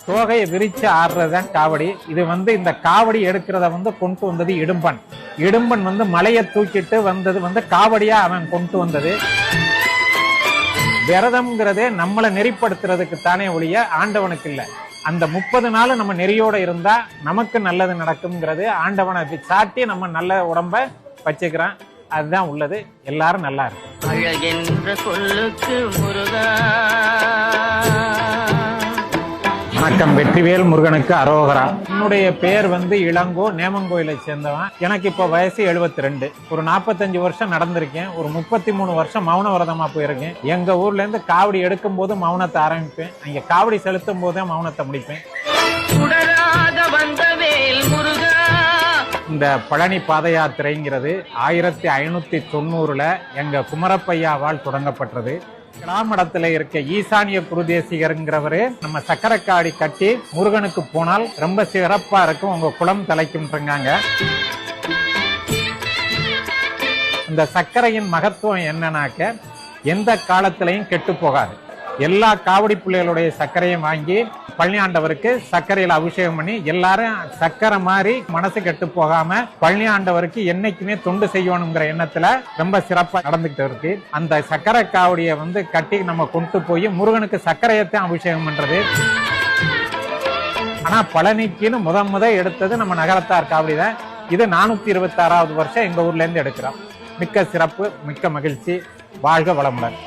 தோகையை விரிச்சு ஆடுறதுதான் காவடி. இது இந்த காவடி எடுக்கிறத கொண்டு வந்தது இடும்பன். இடும்பன் மலையை தூக்கிட்டு வந்தது காவடியா அவன் கொண்டு வந்தது. விரதம்ங்கிறதே நம்மளை நெறிப்படுத்துறதுக்கு தானே ஒழிய ஆண்டவனுக்கு இல்ல. அந்த 30 நாள் நம்ம நெறியோட இருந்தா நமக்கு நல்லது நடக்கும்ங்கிறது ஆண்டவனை சாட்டி நம்ம நல்ல உடம்ப வச்சுக்கிறோம். அதுதான் உள்ளது. எல்லாரும் நல்லா இருக்கு. அழகென்ற சொல்லுக்கு முருகா. வணக்கம். வெற்றிவேல் முருகனுக்கு அரோகரா. என்னுடைய பேர் இளங்கோ, நேமங்கோயிலை சேர்ந்தவன். எனக்கு இப்ப வயசு 72. ஒரு 45 வருஷம் நடந்திருக்கேன். ஒரு 33 வருஷம் மௌன விரதமா போயிருக்கேன். எங்க ஊர்ல இருந்து காவடி எடுக்கும் போது மௌனத்தை ஆரம்பிப்பேன். அங்க காவடி செலுத்தும் போதே மௌனத்தை முடிப்பேன். இந்த பழனி பாத யாத்திரைங்கிறது 1590ல எங்க குமரப்பையாவால் தொடங்கப்பட்டது. கிராமடத்துல இருக்க ஈசானிய குருதேசிகருங்கிறவரு நம்ம சக்கரக்காடி கட்டி முருகனுக்கு போனால் ரொம்ப சிறப்பா இருக்கும், உங்க குளம் தலைக்கும்ன்றாங்க. இந்த சர்க்கரையின் மகத்துவம் என்னன்னாக்க எந்த காலத்திலையும் கெட்டு போகாது. எல்லா காவடி பிள்ளைகளுடைய சர்க்கரையும் வாங்கி பழனி ஆண்டவருக்கு சர்க்கரையில அபிஷேகம் பண்ணி எல்லாரும் சர்க்கரை மாதிரி மனசு கெட்டு போகாம பழனி ஆண்டவருக்கு என்னைக்குமே தொண்டு செய்யணுங்கிற எண்ணத்துல ரொம்ப சிறப்பா நடந்துகிட்டு இருக்கு. அந்த சர்க்கரை காவடியை கட்டி நம்ம கொண்டு போய் முருகனுக்கு சர்க்கரையத்தான் அபிஷேகம் பண்றது. ஆனா பழனிக்குன்னு முத எடுத்தது நம்ம நகரத்தார் காவடி தான். இது 426வது வருஷம் எங்க ஊர்ல இருந்து எடுக்கிறோம். மிக்க சிறப்பு, மிக்க மகிழ்ச்சி. வாழ்க வளமுடன்.